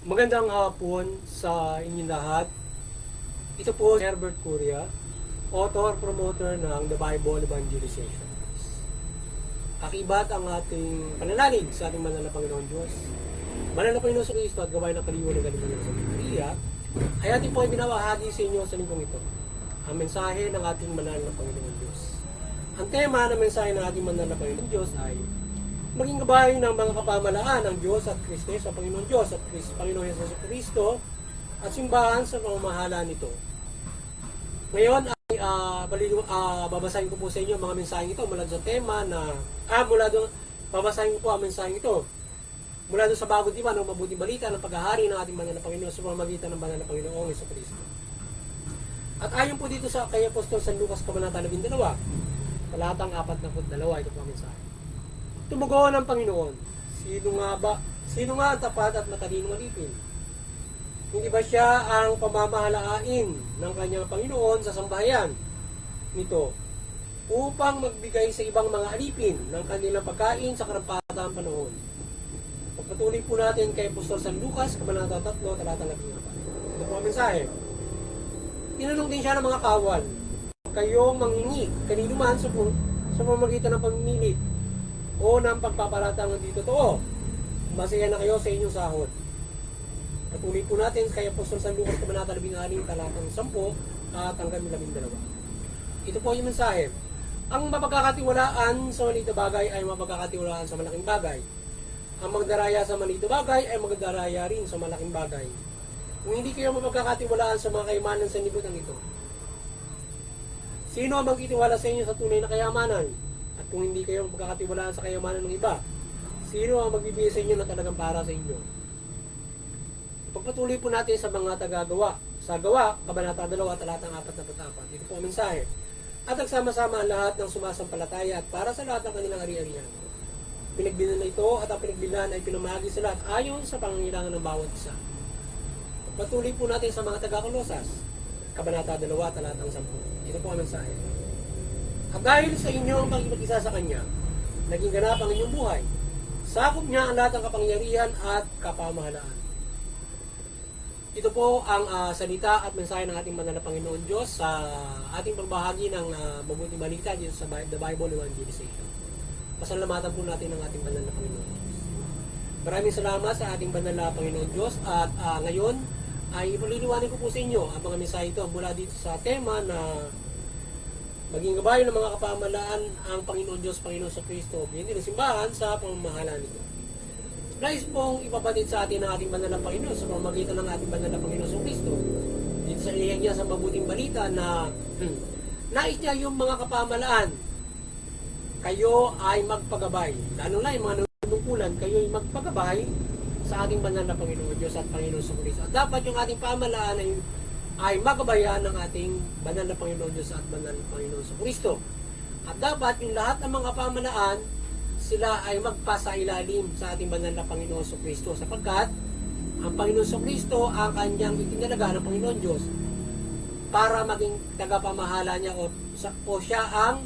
Magandang hapon sa inyong lahat. Ito po si Herbert Curia, author, promoter ng The Bible Evangelization. Akibat ang ating pananalig sa ating banal na Panginoon Diyos. Banal na Panginoon sa Kristo at gawain ng kaliwan ng galing ng Santa Maria ay ating po ay binabahagi sa inyo sa linggong ito. Ang mensahe ng ating banal na Panginoon Diyos. Ang tema ng mensahe ng ating banal na Panginoon Diyos ay maging gabay ng mga kapamalaan ng Diyos at Kristo sa Panginoon Diyos at Panginoon Hesus Kristo at simbahan sa pamamahala nito. Ngayon ay babasahin ko po sa inyo mga mensaheng ito mula sa tema na babasahin ko po ang mensaheng ito mula doon sa bagong diwa ng mabuting balita ng paghahari ng ating banal na Panginoon sa pamamagitan ng banal na Panginoong Hesus Kristo. At ayon po dito sa kay Apostol San Lucas Kabanata 12, talatang 42, ito po ang mensahe. Tumugon ng Panginoon, sino nga ang tapat at matalinong alipin? Hindi ba siya ang pamamahalain ng kanyang Panginoon sa sambahayan nito upang magbigay sa ibang mga alipin ng kanilang pagkain sa karampatang panahon? Pagpatuloy po natin kay Apostol San Lucas, Kabanata 3, talatang 14. Ito po ang mensahe. Tinanong din siya ng mga kawal, kayong manghingi kanino man sa pamamagitan ng pamimilit o ng pagpapalatang hindi totoo, masaya na kayo sa inyong sahod. Patuloy po natin kay Apostol San Lucas Kabanata 16, talatang 10 at hanggang 12. Ito po yung mensahe. Ang mapagkakatiwalaan sa maliit na bagay ay mapagkakatiwalaan sa malaking bagay. Ang magdaraya sa maliit na bagay ay magdaraya rin sa malaking bagay. Kung hindi kayo mapagkakatiwalaan sa mga kayamanan sa libutan ito, sino ang magtitiwala sa inyo sa tunay na kayamanan? At kung hindi kayo magkakatiwalaan sa kayamanan ng iba, sino ang magbibigay sa inyo na talagang para sa inyo? Pagpatuloy po natin sa mga tagagawa. Sa gawa, Kabanata 2, talatang 44. Ito po ang mensahe. At nagsama-sama ang lahat ng sumasampalataya at para sa lahat ng kanilang ari-arian. Pinagbilan na ito at ang pinagbilan ay pinamahagi sa lahat ayon sa pangangailangan ng bawat isa. Pagpatuloy po natin sa mga taga-Kolosas. Kabanata 2, talatang 10. Ito po ang mensahe. At dahil sa inyo ang pag-isa sa Kanya, naging ganap ang inyong buhay. Sakop niya ang lahat ng kapangyarihan at kapamahalaan. Ito po ang salita at mensahe ng ating banal na Panginoon Diyos sa ating pagbahagi ng mabuting balita dito sa The Bible Evangelization. Pasalamatan po natin ang ating banal na Panginoon Diyos. Maraming salamat sa ating banal na Panginoon Diyos at ngayon ay ipaliliwanag ko po sa inyo ang mga mensahe ito mula dito sa tema na maging gabay ng mga kapamalaan ang Panginoon Diyos, Panginoon sa Kristo, hindi ng simbahan sa pamamahala nito. Nais pong ipabatid sa atin ang ating banal na Panginoon sa pamamagitan ng ating banal na Panginoon sa Kristo. Dito sa ilihag niya sa mabuting balita na nais niya yung mga kapamalaan, kayo ay magpagabay. Lalo na yung mga nanunungkulan, kayo ay magpagabay sa ating banal na Panginoon Diyos at Panginoon sa Kristo. At dapat yung ating pamalaan ay magabayan ng ating banal na Panginoon Diyos at banal na Panginoon sa Kristo. At dapat yung lahat ng mga pamalaan, sila ay magpasailalim sa ating banal na Panginoon sa Kristo sapagkat ang Panginoon sa Kristo ang kanyang itinalaga ng Panginoon Diyos para maging tagapamahala niya o siya ang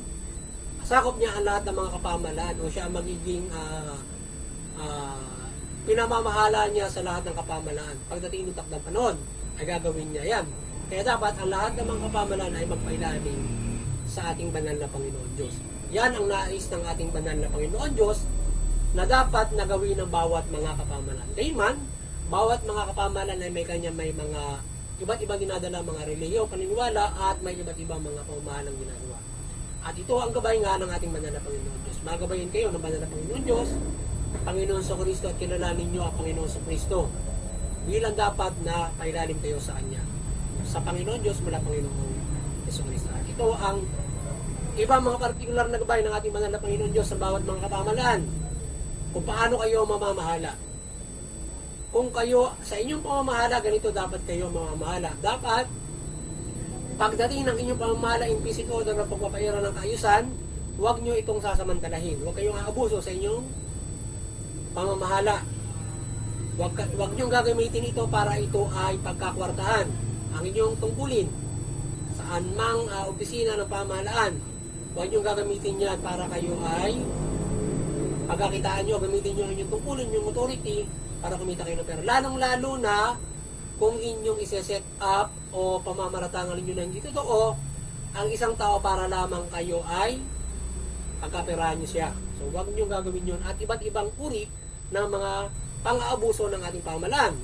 sakop niya ang lahat ng mga kapamalaan o siya ang magiging pinamamahala niya sa lahat ng kapamalaan. Pagdating ng takdang panahon, ay gagawin niya yan. Kaya dapat ang lahat ng mga kapamalaan ay magpailalim sa ating banal na Panginoon Diyos. Yan ang nais ng ating banal na Panginoon Diyos na dapat nagawin ng bawat mga kapamalaan. Dayman, bawat mga kapamalaan ay may mga iba't ibang dinadala mga relihiyon, paniniwala at may iba't ibang mga pamamahalang ginagawa. At ito ang gabay nga ng ating banal na Panginoon Diyos. Magabayin kayo ng banal na Panginoon Diyos, Panginoon sa Kristo at kilalanin niyo ang Panginoon sa Kristo. Bilang dapat na pailalim kayo sa Kanya. Sa Panginoon Diyos mula Panginoon Hesus Kristo. Ito ang ibang mga partikular na gabay ng ating banal na Panginoon Diyos sa bawat mga kapamalaan. Kung paano kayo mamamahala. Kung kayo, sa inyong pamamahala, ganito dapat kayo mamamahala. Dapat, pagdating ng inyong pamamahala, implicit order ng pagpapaira ng kaayusan, huwag nyo itong sasamantalahin. Huwag kayong aabuso sa inyong pamamahala. Huwag nyo gagamitin ito para ito ay pagkakwartahan. Ang inyong tungkulin, saan mang opisina ng pamahalaan, Huwag nyo gagamitin yan para kayo ay pagkakitaan nyo, gamitin nyo yung tungkulin, yung authority para kumita kayo ng pera. Lalong-lalo na kung inyong ise-set up o pamamaratangan ninyo na hindi totoo ang isang tao para lamang kayo ay pagkaperahan nyo siya. So huwag nyo gagawin yun. At iba't ibang uri ng mga pang-aabuso ng ating pamahalaan.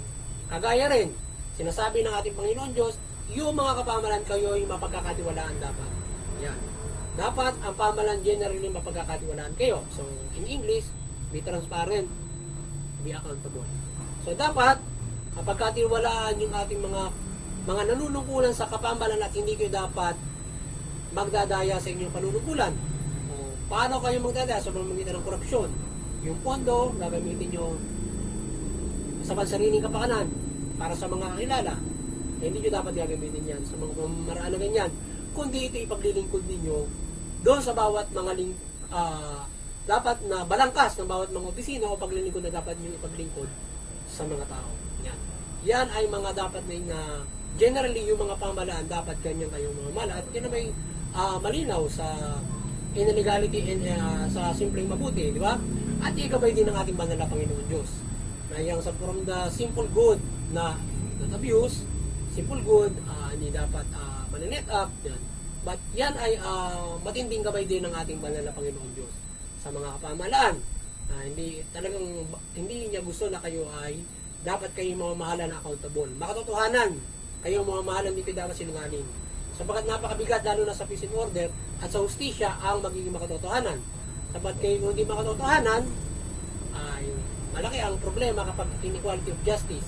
Kagaya rin, sinasabi ng ating Panginoon Diyos, yung mga kapamahalaan kayo ay mapagkakatiwalaan dapat. Yan. Dapat ang pamahalaan generally mapagkakatiwalaan kayo. So in English, be transparent, be accountable. So dapat mapagkatiwalaan yung ating mga nanunungkulan sa kapamahalaan at hindi kayo dapat magdadaya sa inyong panunungkulan. O, paano kayo magdadaya sa pamamagitan ng korupsyon? Yung pondo, gagamitin nyo sa pansariling kapakanan para sa mga kakilala. Hindi nyo dapat gagamitin yan sa mga pamamaraan na ganyan. Kundi ito ipaglilingkod ninyo doon sa bawat mga dapat na balangkas ng bawat mga opisina o paglilingkod na dapat nyo ipaglingkod sa mga tao. Yan. Yan ay mga dapat na generally yung mga pamahalaan dapat ganyan kayong mga mala at yun na may malinaw sa illegality and sa simpleng mabuti, di ba? At ikabay din ng ating banal na Panginoon Diyos. Na yung from the simple good na not abuse, simple good, hindi dapat maninet up, yan. But yan ay matinding gabay din ng ating banal na Panginoon Diyos sa mga kapamahalaan. Hindi niya gusto na kayo ay dapat kayo mamamahalan na accountable. Makatotohanan, kayo mamamahalan, hindi kayo dapat sinungaling. Sapagat napakabigat lalo na sa peace and order at sa hustisya ang magiging makatotohanan. Sapagat kayo hindi makatotohanan, ay malaki ang problema kapag inequality of justice.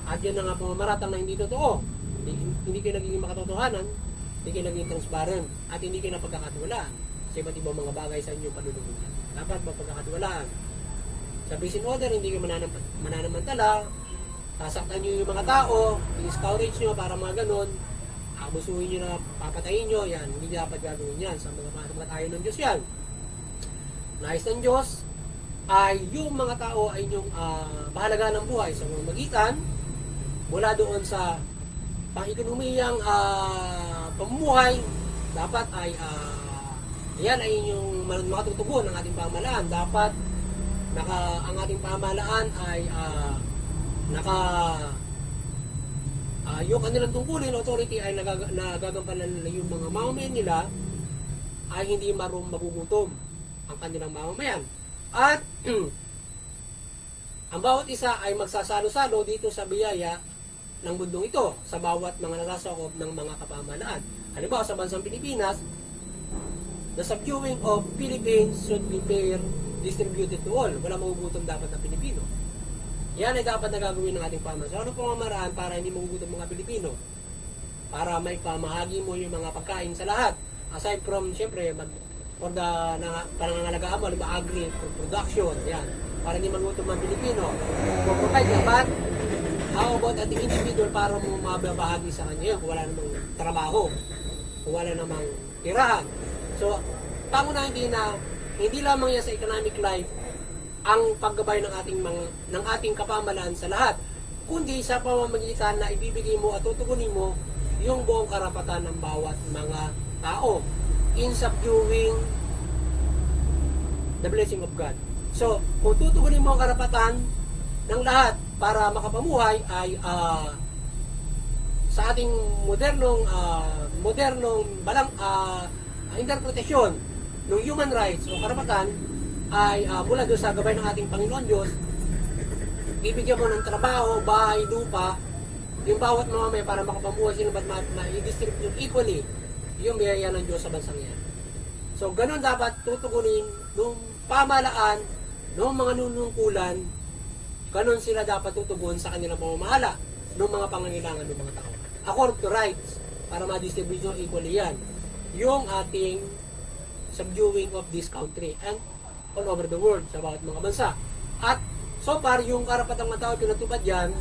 At yan na nga pamamaratang na hindi totoo. Hindi kayo nagiging makatotohanan, hindi kayo nagiging transparent, at hindi kayo napagkakatiwalaan sa iba't ibang mga bagay sa inyong panunungkulan. Dapat mapagkakatiwalaan. Sa peace and order, hindi kayo mananamantala, sasaktan nyo yung mga tao, i-discourage nyo para mga ganon, abusuhin nyo na, papatayin nyo, yan, hindi dapat gagawin yan sa mga tayo ng Diyos yan. Nais ng Diyos ay yung mga tao ay inyong bahalaga ng buhay sa mga magitan mula doon sa pang-ekonomiyang pamumuhay, dapat ay yan ay inyong makatutugon ng ating pamahalaan. Dapat ang ating pamahalaan ay yung kanilang tungkulin, authority ay nagagampanan nila yung mga mamamayan nila ay hindi magugutom ang kanilang mamamayan. At ang bawat isa ay magsasalo-salo dito sa biyaya ng mundong ito sa bawat mga nasasakop ng mga kapamahalaan. Halimbawa sa bansang Pilipinas, the subduing of Philippines should be fair, distributed to all. Wala magugutom dapat na Pilipino. Yan ay dapat na gagawin ng ating pamahalaan. So, ano pamamaraan para hindi magugutom mga Pilipino? Para may pamahagi mo yung mga pagkain sa lahat. Aside from, siyempre, pangangalagaan mo, agri production, yan. Para hindi magugutom mga Pilipino. Kung provide dapat, how about ating individual para mo mababahagi sa kanya kung wala namang trabaho, kung wala namang tirahan. So, pangunahin din na hindi lamang yan sa economic life ang paggabay ng ating kapamahalaan sa lahat, kundi sa pamamagitan na ibibigay mo at tutugunin mo yung buong karapatan ng bawat mga tao in subduing the blessing of God. So, kung tutugunin mo ang karapatan ng lahat para makapamuhay ay sa ating modernong interpretasyon ng human rights o karapatan ay mula doon sa gabay ng ating Panginoon Diyos, bibigyan mo ng trabaho, bahay, lupa, yung bawat mamamay para makapamuhay sila ba't ma-distribute equally yung biyaya ng Diyos sa bansang yan. So, ganun dapat tutugunin nung pamahalaan, nung mga nunungkulan, ganun sila dapat tutugon sa kanilang pamamahala ng mga pangangailangan ng mga tao. According to rights, para ma-distribute equally yan, yung ating subduing of this country and all over the world sa bawat mga bansa. At so far, yung karapatang mga tao pinatupad yan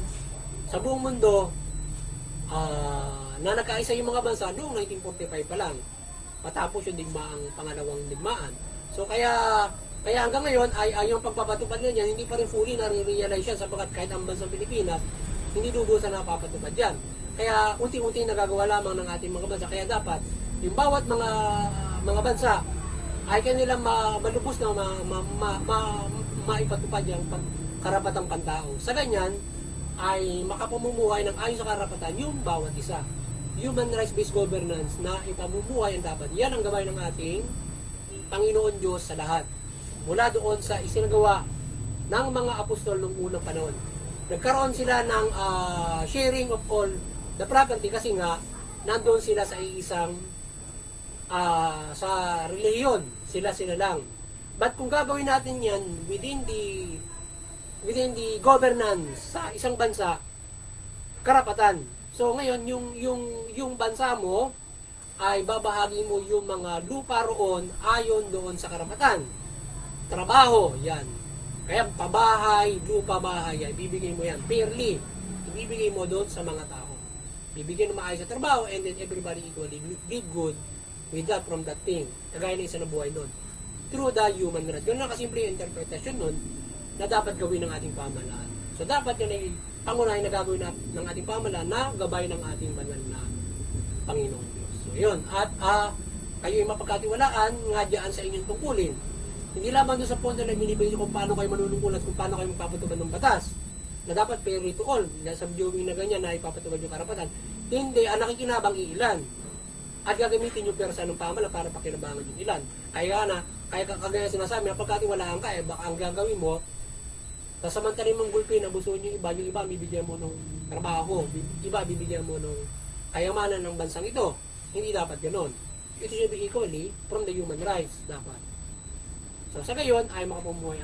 sa buong mundo na nagkaisa yung mga bansa noong 1945 pa lang, matapos yung pangalawang digmaan. So kaya hanggang ngayon ay yung pagpapatupad na yan, hindi pa rin fully nare-realize yan sapagkat kahit ang bansang Pilipinas, hindi lubusan na papatupad yan. Kaya unti-unti nagagawa lamang ng ating mga bansa. Kaya dapat yung bawat mga mga bansa ay kanilang malubos na maipatupad yung karapatang pantao. Sa ganyan, ay makapamumuhay ng ayon sa karapatan yung bawat isa. Human rights-based governance na ipamumuhay ang dapat. Yan ang gabay ng ating Panginoon Diyos sa lahat. Mula doon sa isinagawa ng mga apostol noong unang panahon. Nagkaroon sila ng sharing of all the property kasi nga nandoon sila sa isang sa reliyon. Sila lang. But kung gagawin natin yan within the governance sa isang bansa, karapatan. So ngayon yung bansa mo ay babahagi mo yung mga lupa roon ayon doon sa karapatan. Trabaho, yan. Kaya pabahay, lupa bahay, ay bibigay mo yan fairly. Ibibigay mo doon sa mga tao. Bibigyan mo maayos sa trabaho and then everybody equally live good with that from that thing. Kagaya na isa na buhay doon. Through the human rights. Ganun lang kasimple yung interpretation nun na dapat gawin ng ating pamahalaan. So dapat yan ay pangunahin na gagawin ng ating pamahalaan na gabay ng ating banal na Panginoon Diyos. So yun. At kayo ay mapagkatiwalaan nga dyan sa inyong tungkulin. Hindi lamang doon sa punto na binibigay kung paano kayo manunungkulan at kung paano kayo magpapatubad ng batas na dapat fair to all. Sa viewing na ganyan na ipapatubad yung karapatan. Hindi, ang nakikinabang ilan. At gagamitin yung persa ng pamahalaan para pakinabangan yung ilan. Kaya kagaya sinasabi, napagkatiwalaan ka, baka ang gagawin mo, sasamantalin mong gulpin, abusuin yung iba bibigyan mo ng trabaho, iba bibigyan mo ng kayamanan ng bansang ito. Hindi dapat ganoon. It should be equally from the human rights, dapat. So sa gayon ay makapumuhay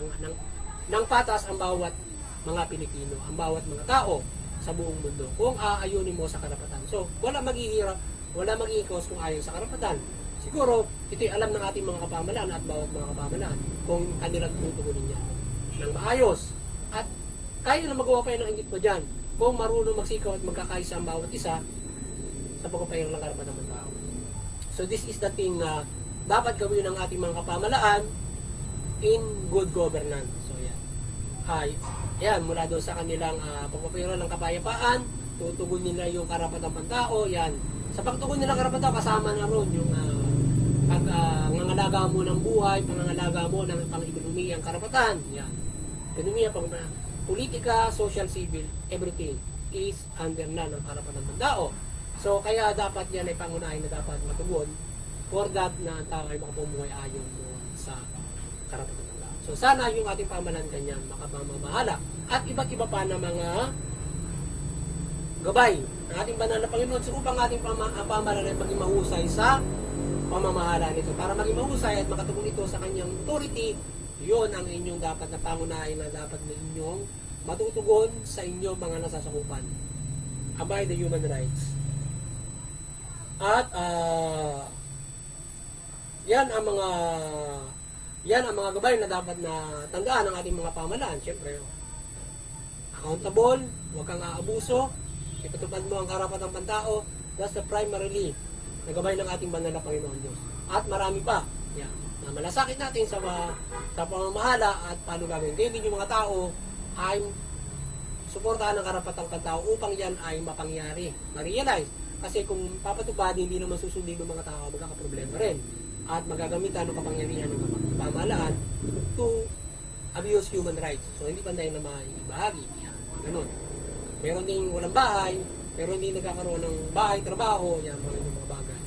ng patas ang bawat mga Pilipino, ang bawat mga tao sa buong mundo kung aayunin mo sa karapatan. So wala maghihirap, wala mag-i-cause kung ayon sa karapatan. Siguro ito'y alam ng ating mga kapamahalaan at bawat mga kapamahalaan kung kanilang tutugunin niya ng maayos. At kaya na magawa pa ng inggit mo dyan kung marunong magsikaw at magkakaisa ang bawat isa sa pagpapahirap ng karapatan ng tao. So this is the thing na dapat gawin ng ating mga kapamahalaan in good governance. So yan. Mula doon sa kanilang pagpapahirap ng kapayapaan, tutugon nila yung karapatang pantao. Yan. Sa pagtugon nila karapatan, kasama na ron yung pangangalaga mo ng buhay, pangangalaga mo ng pang-ekonomiya ang karapatan. Yan. Ekonomiya, politika, social, civil, everything is under na ng karapatan ng tao. So kaya dapat yan ay pangunahin na dapat matugon for that na ang tao ay makapumuhay ayon doon sa karapatan ng tao. So sana yung ating pamahalaan ganyan makapamamahala at iba't iba pa na mga gabay ng ating banal na Panginoon so upang ating pamahalaan ay maging mahusay sa pamamahala nito. Para maging mahusay at makatugon ito sa kanyang authority, yun ang inyong dapat na pangunahin na dapat na inyong matutugon sa inyong mga nasasakupan. Abide the human rights. At yan ang mga gabay na dapat na tandaan ng ating mga pamahalaan. Siyempre, accountable, huwag kang aabuso, ipatupad mo ang karapatang pantao. That's the primarily na gabay ng ating banal na Panginoon Diyos. At marami pa. Yan. Na malasakit natin sa pamamahala at paano gagawin. Hindi yung mga tao ay suportahan ng karapatang pantao upang yan ay mapangyari, ma-realize. Kasi kung papatupad, hindi naman susundin ng mga tao, magkakaproblema rin. At magagamitan ng kapangyarihan ng pamahalaan to abuse human rights. So, hindi pa tayo na maibahagi. Yan, ganun. Meron ding walang bahay, pero hindi nagkakaroon ng bahay, trabaho, yan, mga bagay.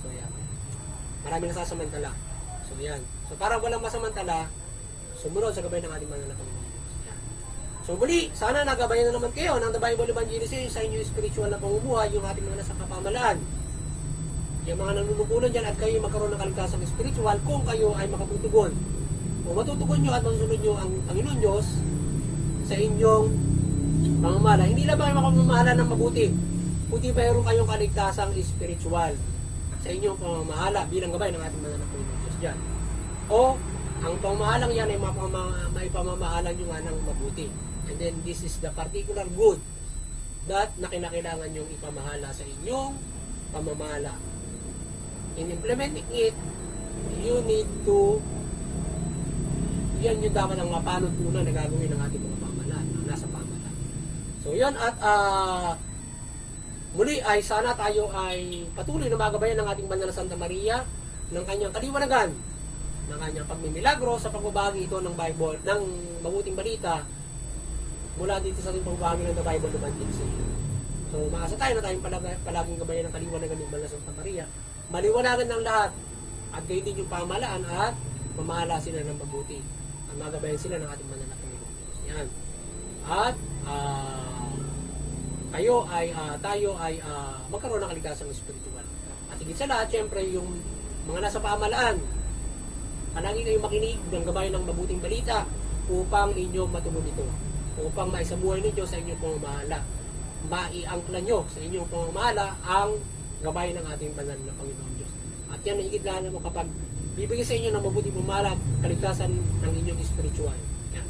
So, yan. Marami nasasamantala. So, yan. So, para walang masamantala, sumunod sa gabay ng ating mga Panginoon. So muli, sana nagabayan na naman kayo ng The Bible Evangelism sa inyong spiritual na pamumuhay, yung ating mga nasa kapamahalaan. Yung mga nanunungkulan dyan at kayo magkaroon ng kaligtasang spiritual kung kayo ay makaputugon. Kung matutugon nyo at masusunod nyo ang Panginoon Diyos sa inyong pamamahala. Hindi lang ba kayo makapamamahala ng mabuti, kundi mayroon kayong kaligtasang spiritual sa inyong pamamahala bilang gabay ng ating mga Panginoon Diyos dyan. O ang pamamahalang yan ay maipamamahalan nyo nga ng mabuti. And then this is the particular good that na kinakailangan yung ipamahala sa inyong pamamahala. In implementing it, you need to yan yung dapat ang mapanuntunan na gagawin ng ating mga pamahalaan, ang nasa pamahalaan. So yan at muli ay sana tayo ay patuloy na magabayan ng ating banal na Santa Maria ng kanyang kaliwanagan, ng kanyang pagmimilagro sa pagbabahagi ito ng Bible, ng mabuting balita mula dito sa ating pagbabahagi ng The Bible Evangelization. So, maasa tayo na tayong palaging gabayan ng kaliwanagan ng Banal na Santa Maria. Maliwanagan ng lahat at gayon din yung pamahalaan at mamahala sila ng mabuti. At magabayan sila ng ating Banal na Panginoon Diyos. Yan. At tayo ay magkaroon ng kaligtasang espiritual. At higit sa lahat, syempre, yung mga nasa pamahalaan, palagi kayong makinig ng gabayan ng mabuting balita upang inyo matugon ito. Upang maisabuhay ninyo sa inyong pamamahala. Maiangkla nyo sa inyong pamamahala ang gabayan ng ating banal na Panginoon Diyos. At yan ang higit lahat mo kapag bibigay sa inyo ng mabuting pamamahala at kaligtasan ng inyong spiritual. Yan.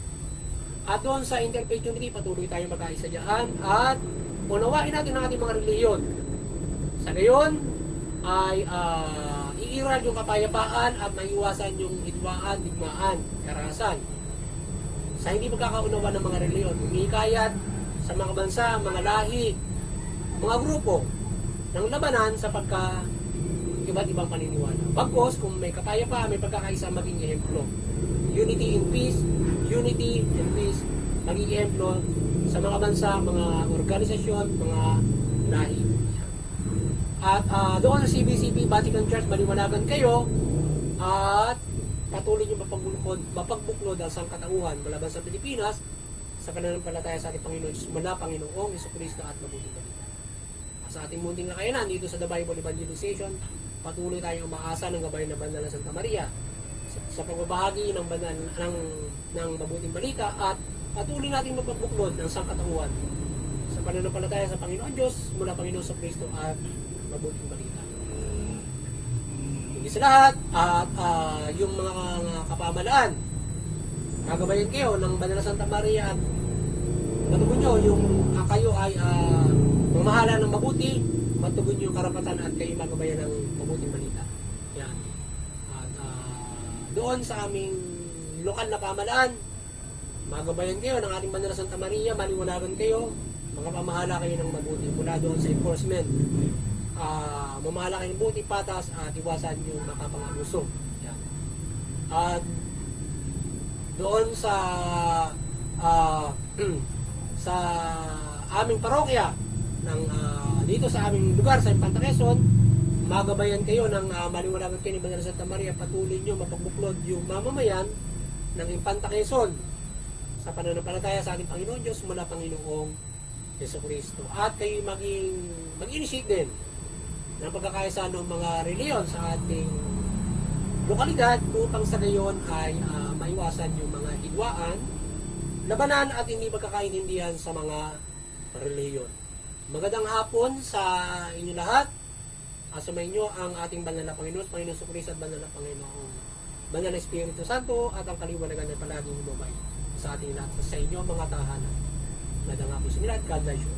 At doon sa Interfaith Unity, patuloy tayong magkaisa dyan at unawain natin ang ating mga reliyon. Sa gayon ay iiral yung kapayapaan at maiwasan yung hidwaan, digmaan, karahasan. Sa hindi magkakaunawa ng mga reliyon, humikayat sa mga bansa, mga lahi, mga grupo ng labanan sa iba't ibang paniniwala. Bagkos, kung may kapayapaan, may pagkakaisa, maging ehemplo. Unity in peace, maging ehemplo sa mga bansa, mga organisasyon, mga lahi. At doon sa CBCP, Vatican Church, maliwanagan kayo at patuloy nyo mapagbuklod ang sangkatauhan malaban sa Pilipinas sa pananampalataya sa ating Panginoon mula Panginoong Jesucristo at mabuting balita. Sa ating munting nakayanan dito sa The Bible Evangelization, patuloy tayong umaasa ng gabayan ng Banal na Santa Maria sa pagbabahagi ng banal ng mabuting balita at patuloy nating mapagbuklod ng sangkatauhan sa pananampalataya sa Panginoon Diyos mula Panginoon Jesucristo at mabuting balita. Hindi sa lahat at yung mga kapamalaan, gagabayan kayo ng Banal na Santa Maria at matugon nyo yung kayo ay mamahala ng mabuti, matugon yung karapatan at kayo magabayan ng mabuting balita. Yan. At doon sa aming lokal na pamalaan, magabayan kayo ng ating Banal na Santa Maria, maliwanagan kayo, mga pamahala kayo ng mabuti mula doon sa enforcement. Mamahala kayo ng buti, patas at iwasan yung makapangabuso. Yan. At doon sa aming parokya ng dito sa aming lugar sa Infanta Quezon, magabayan kayo ng maliwanagan kayo ni Banal na Santa Maria, patuloy nyo mapagbuklod yung mamamayan ng Infanta Quezon sa pananampalataya sa ating Panginoon Diyos mula Panginoong Jesucristo. At kayo mag-initiate din ng pagkakaisa ng mga reliyon sa ating lokalidad upang sa gayon ay maiwasan yung mga hidwaan, labanan at hindi pagkakaintindihan sa mga reliyon. Magandang hapon sa inyo lahat. Asumay nyo ang ating banal na Panginoon, Panginoon Jesucristo at banal na Panginoon, banal na Espiritu Santo at ang kaliwanagan ay palaging lumabay sa ating lahat, sa inyo mga tahanan. Magandang hapon sa inyo lahat. God bless you.